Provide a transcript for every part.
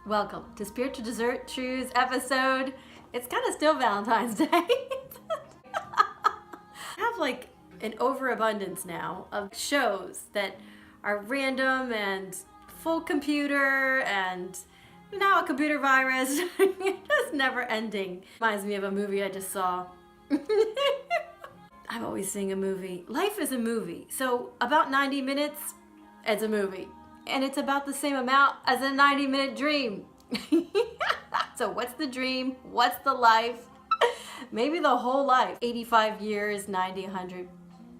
Welcome to Spirit to Dessert Trews episode. It's kind of still Valentine's Day. I have like an overabundance now of shows that are random and full computer and now a computer virus. Just never ending. Reminds me of a movie I just saw. I'm always seeing a movie. Life is a movie. So about 90 minutes, it's a movie. And it's about the same amount as a 90-minute dream. So what's the dream? What's the life? Maybe the whole life. 85 years, 90, 100,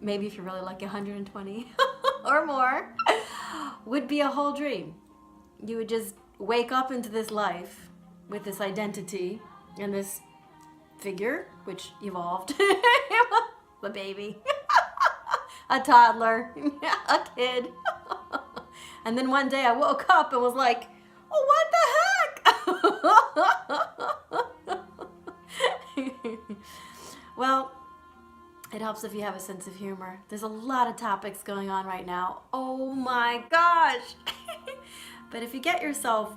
maybe if you're really lucky, 120 or more, would be a whole dream. You would just wake up into this life with this identity and this figure, which evolved. A baby, a toddler, a kid. And then one day I woke up and was like, oh, what the heck? Well, it helps if you have a sense of humor. There's a lot of topics going on right now. Oh my gosh. But if you get yourself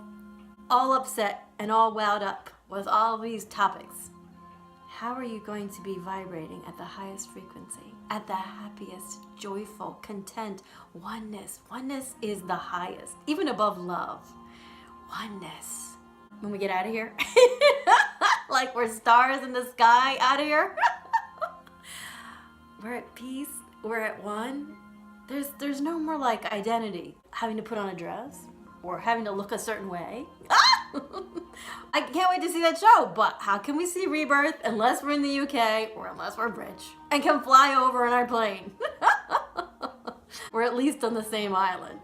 all upset and all wound up with all these topics, how are you going to be vibrating at the highest frequency, at the happiest, joyful, content, oneness? Oneness is the highest, even above love. Oneness. When we get out of here, like we're stars in the sky out of here. We're at peace, we're at one. There's no more like identity, having to put on a dress or having to look a certain way. I can't wait to see that show, but how can we see Rebirth unless we're in the UK or unless we're rich and can fly over in our plane? We're at least on the same island.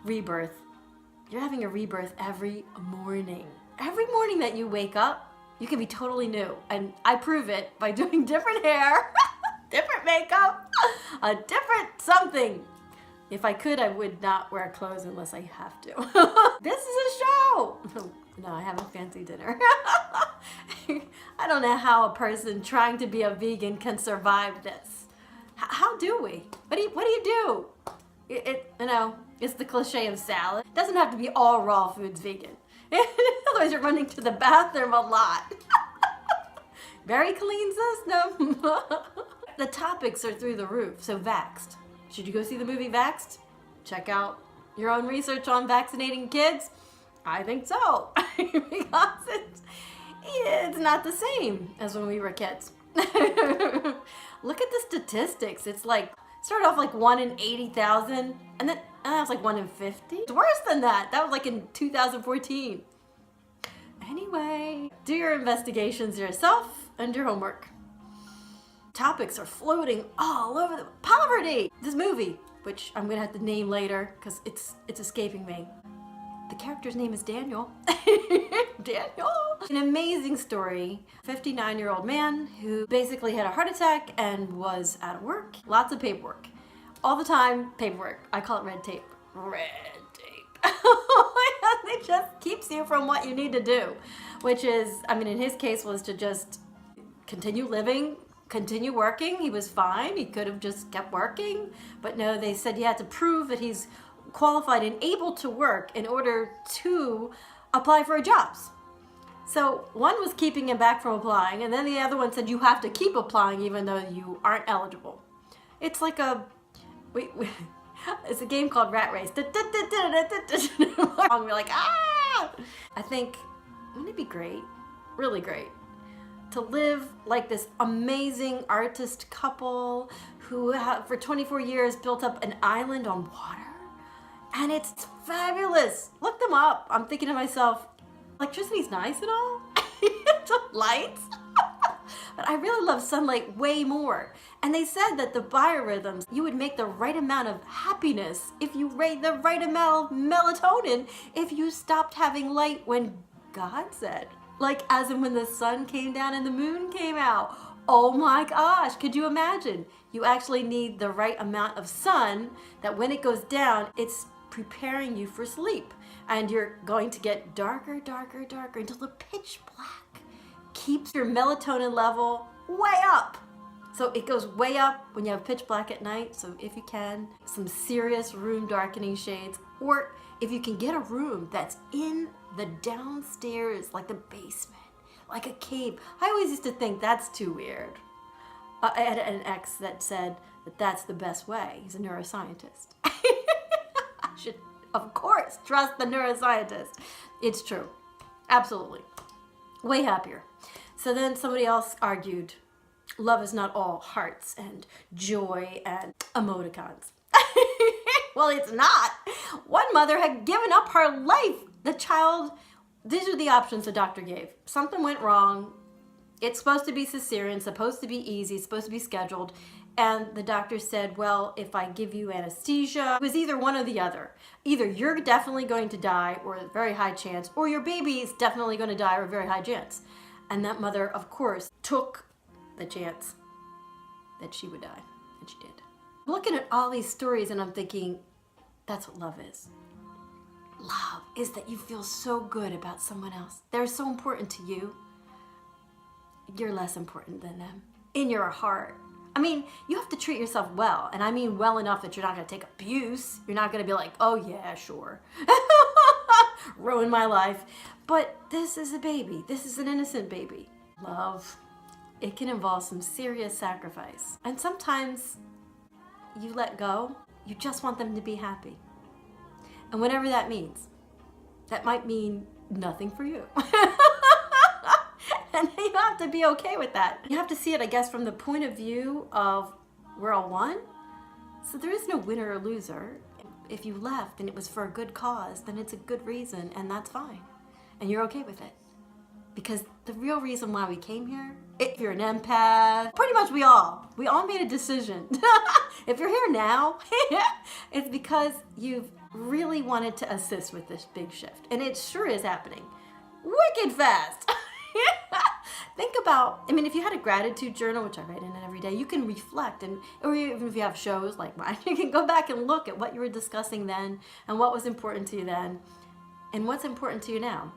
Rebirth. You're having a rebirth every morning. Every morning that you wake up, you can be totally new. And I prove it by doing different hair, different makeup, a different something. If I could, I would not wear clothes unless I have to. This is a show. No, I have a fancy dinner. I don't know how a person trying to be a vegan can survive this. How do we? What do you do? You know, it's the cliche of salad. It doesn't have to be all raw foods vegan. Otherwise, you're running to the bathroom a lot. Very clean system. The topics are through the roof. So Vaxxed. Should you go see the movie Vaxxed? Check out your own research on vaccinating kids. I think so. Because it's not the same as when we were kids. Look at the statistics. It's like, started off like 1 in 80,000, and then that was like 1 in 50. It's worse than that. That was like in 2014. Anyway, do your investigations yourself and your homework. Topics are floating all over the poverty. This movie, which I'm gonna have to name later because it's escaping me. The character's name is Daniel. Daniel. An amazing story. 59-year-old man who basically had a heart attack and was out of work. Lots of paperwork. All the time, paperwork. I call it red tape. Red tape. It just keeps you from what you need to do. Which is, I mean, in his case was to just continue living, continue working. He was fine. He could have just kept working. But no, they said he had to prove that he's qualified and able to work in order to apply for jobs. So one was keeping him back from applying, and then the other one said you have to keep applying even though you aren't eligible. It's like it's a game called Rat Race. We're like, ah! I think, wouldn't it be great, really great, to live like this amazing artist couple who have for 24 years built up an island on water? And it's fabulous. Look them up. I'm thinking to myself, electricity's nice and all. Lights. But I really love sunlight way more. And they said that the biorhythms, you would make the right amount of happiness if you rate the right amount of melatonin if you stopped having light when God said. Like as in when the sun came down and the moon came out. Oh my gosh, could you imagine? You actually need the right amount of sun that when it goes down, it's preparing you for sleep. And you're going to get darker, darker, darker until the pitch black keeps your melatonin level way up. So it goes way up when you have pitch black at night. So if you can, some serious room darkening shades, or if you can get a room that's in the downstairs, like the basement, like a cave. I always used to think that's too weird. I had an ex that said that that's the best way. He's a neuroscientist. I should, of course, trust the neuroscientist. It's true. Absolutely. Way happier. So then somebody else argued, love is not all hearts and joy and emoticons. Well, it's not. One mother had given up her life. The child, these are the options the doctor gave. Something went wrong. It's supposed to be cesarean, supposed to be easy, supposed to be scheduled. And the doctor said, well, if I give you anesthesia, it was either one or the other. Either you're definitely going to die or a very high chance, or your baby is definitely going to die or a very high chance. And that mother, of course, took the chance that she would die, and she did. I'm looking at all these stories and I'm thinking, that's what love is. Love is that you feel so good about someone else. They're so important to you. You're less important than them. In your heart. I mean, you have to treat yourself well. And I mean well enough that you're not going to take abuse. You're not going to be like, oh yeah, sure. Ruin my life. But this is a baby. This is an innocent baby. Love, it can involve some serious sacrifice. And sometimes you let go. You just want them to be happy. And whatever that means, that might mean nothing for you. And you have to be okay with that. You have to see it, I guess, from the point of view of we're all one. So there is no winner or loser. If you left and it was for a good cause, then it's a good reason and that's fine. And you're okay with it. Because the real reason why we came here, if you're an empath, pretty much we all made a decision. If you're here now, it's because you've really wanted to assist with this big shift. And it sure is happening wicked fast. Think about, I mean, if you had a gratitude journal, which I write in it every day, you can reflect, or even if you have shows like mine, you can go back and look at what you were discussing then and what was important to you then and what's important to you now.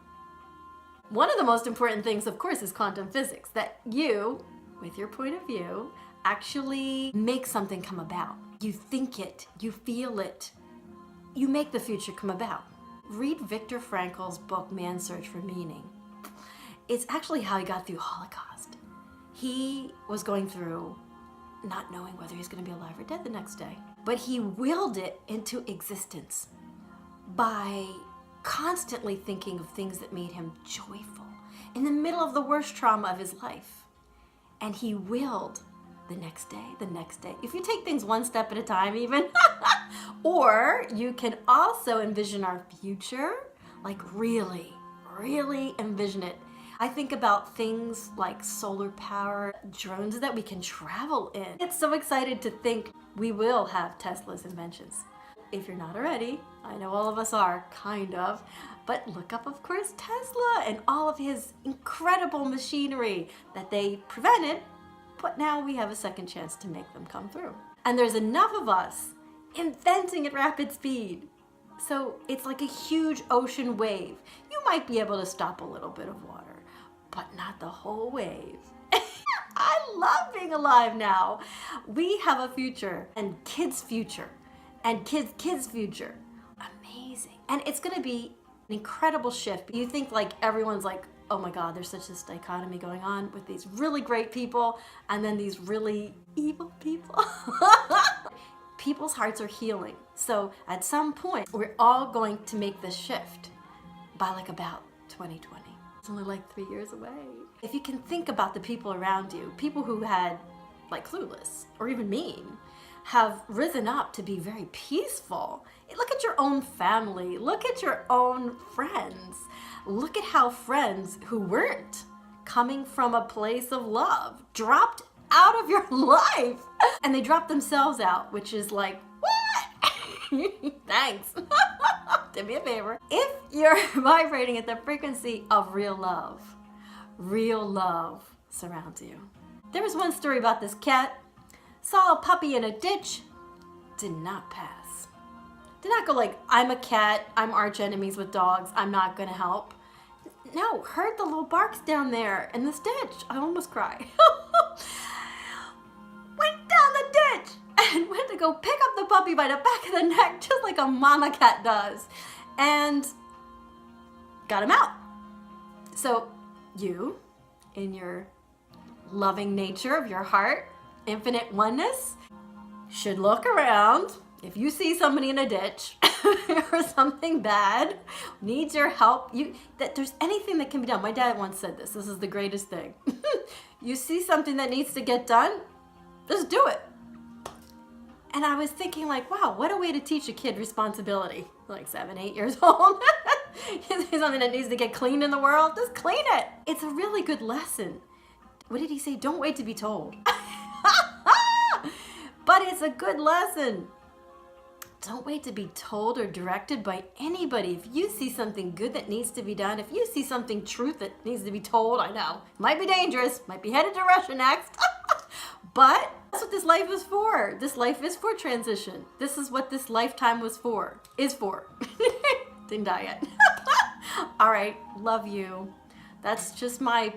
One of the most important things, of course, is quantum physics, that you, with your point of view, actually make something come about. You think it, you feel it, you make the future come about. Read Viktor Frankl's book, Man's Search for Meaning. It's actually how he got through Holocaust. He was going through not knowing whether he's going to be alive or dead the next day. But he willed it into existence by constantly thinking of things that made him joyful in the middle of the worst trauma of his life. And he willed the next day, the next day. If you take things one step at a time even, or you can also envision our future, like really envision it. I think about things like solar power, drones that we can travel in. It's so excited to think we will have Tesla's inventions. If you're not already, I know all of us are, kind of, but look up, of course, Tesla and all of his incredible machinery that they prevented, but now we have a second chance to make them come through. And there's enough of us inventing at rapid speed. So it's like a huge ocean wave. You might be able to stop a little bit of water, but not the whole wave. I love being alive now. We have a future, and kids' future, and kids' future. Amazing. And it's gonna be an incredible shift. You think like everyone's like, oh my God, there's such this dichotomy going on with these really great people and then these really evil people. People's hearts are healing. So at some point, we're all going to make this shift by like about 2020. It's only like 3 years away. If you can think about the people around you, people who had like clueless or even mean, have risen up to be very peaceful. Look at your own family. Look at your own friends. Look at how friends who weren't coming from a place of love dropped out of your life. And they dropped themselves out, which is like, what? Thanks. Do me a favor. If you're vibrating at the frequency of real love surrounds you. There was one story about this cat. Saw a puppy in a ditch, did not pass. Did not go like, I'm a cat, I'm arch enemies with dogs, I'm not gonna help. No, heard the little barks down there in this ditch. I almost cried. to go pick up the puppy by the back of the neck, just like a mama cat does, and got him out. So you, in your loving nature of your heart, infinite oneness, should look around. If you see somebody in a ditch or something bad, needs your help, that there's anything that can be done. My dad once said this is the greatest thing. You see something that needs to get done, just do it. And I was thinking like, wow, what a way to teach a kid responsibility. Like 7, 8 years old. You see something that needs to get cleaned in the world, just clean it. It's a really good lesson. What did he say? Don't wait to be told. But it's a good lesson. Don't wait to be told or directed by anybody. If you see something good that needs to be done, if you see something truth that needs to be told, I know, might be dangerous, might be headed to Russia next, but that's what this life is for. This life is for transition. This is what this lifetime is for. Didn't die yet. All right, love you. That's just my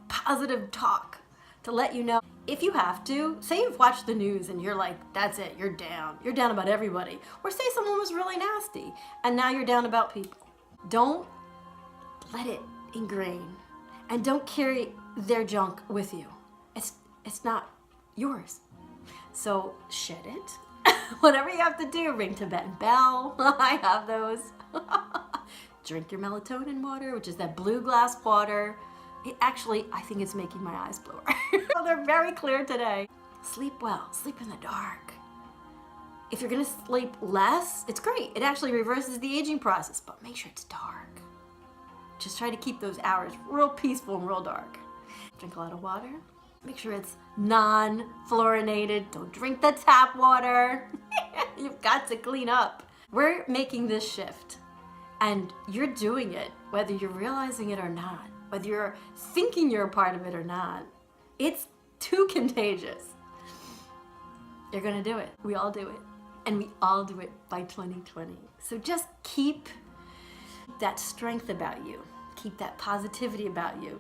positive talk to let you know. If you have to, say you've watched the news and you're like, that's it, you're down. You're down about everybody. Or say someone was really nasty and now you're down about people. Don't let it ingrain and don't carry their junk with you. It's not yours. So shed it. Whatever you have to do, ring Tibetan bell. I have those. Drink your melatonin water, which is that blue glass water. Actually, I think it's making my eyes bluer. They're very clear today. Sleep well, sleep in the dark. If you're gonna sleep less, it's great. It actually reverses the aging process, but make sure it's dark. Just try to keep those hours real peaceful and real dark. Drink a lot of water. Make sure it's non-fluorinated. Don't drink the tap water. You've got to clean up. We're making this shift and you're doing it, whether you're realizing it or not. Whether you're thinking you're a part of it or not, it's too contagious. You're gonna do it. We all do it. And we all do it by 2020. So just keep that strength about you. Keep that positivity about you.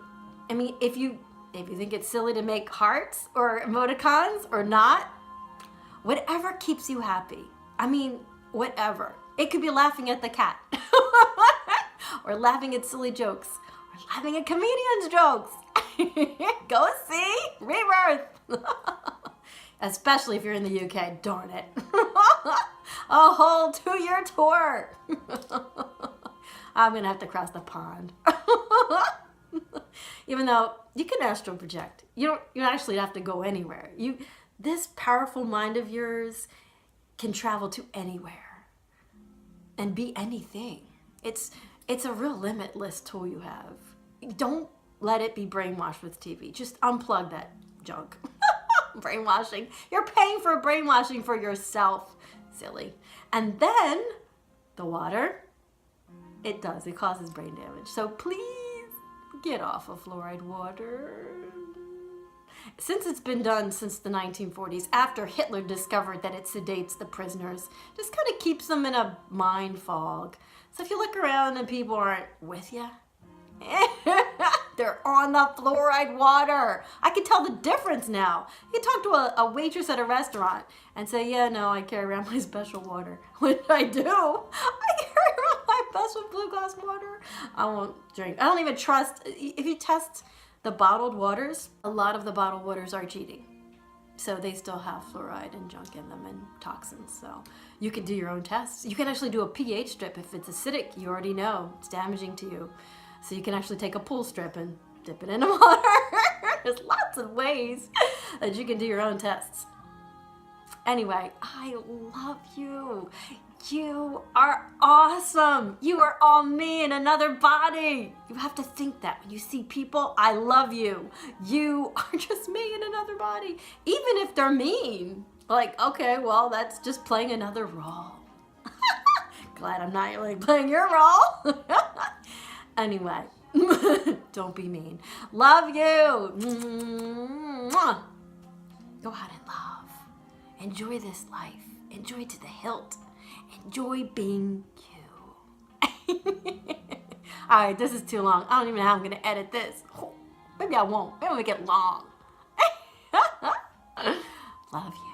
I mean, if you think it's silly to make hearts or emoticons or not, whatever keeps you happy. I mean, whatever. It could be laughing at the cat or laughing at silly jokes. Laughing at comedians' jokes. Go see Rebirth. Especially if you're in the UK, darn it. A whole 2-year tour. I'm gonna have to cross the pond. Even though you can astral project. You don't actually have to go anywhere. This powerful mind of yours can travel to anywhere and be anything. It's a real limitless tool you have. Don't let it be brainwashed with TV. Just unplug that junk. Brainwashing. You're paying for brainwashing for yourself. Silly. And then the water, it causes brain damage. So please get off of fluoride water. Since it's been done since the 1940s, after Hitler discovered that it sedates the prisoners, just kind of keeps them in a mind fog. So if you look around and people aren't with you, they're on the fluoride water. I can tell the difference now. You talk to a waitress at a restaurant and say, yeah, no, I carry around my special water. What I do, I carry around my special blue glass water. I won't drink. I don't even trust. If you test the bottled waters, a lot of the bottled waters are cheating. So they still have fluoride and junk in them and toxins. So you can do your own tests. You can actually do a pH strip. If it's acidic, you already know it's damaging to you. So you can actually take a pool strip and dip it in the water. There's lots of ways that you can do your own tests. Anyway, I love you. You are awesome. You are all me in another body. You have to think that when you see people, I love you. You are just me in another body. Even if they're mean. Like, okay, well, that's just playing another role. Glad I'm not really playing your role. Anyway, don't be mean. Love you. Go out and love. Enjoy this life. Enjoy to the hilt. Enjoy being you. All right, this is too long. I don't even know how I'm going to edit this. Maybe I won't. Maybe I'll make it long. Love you.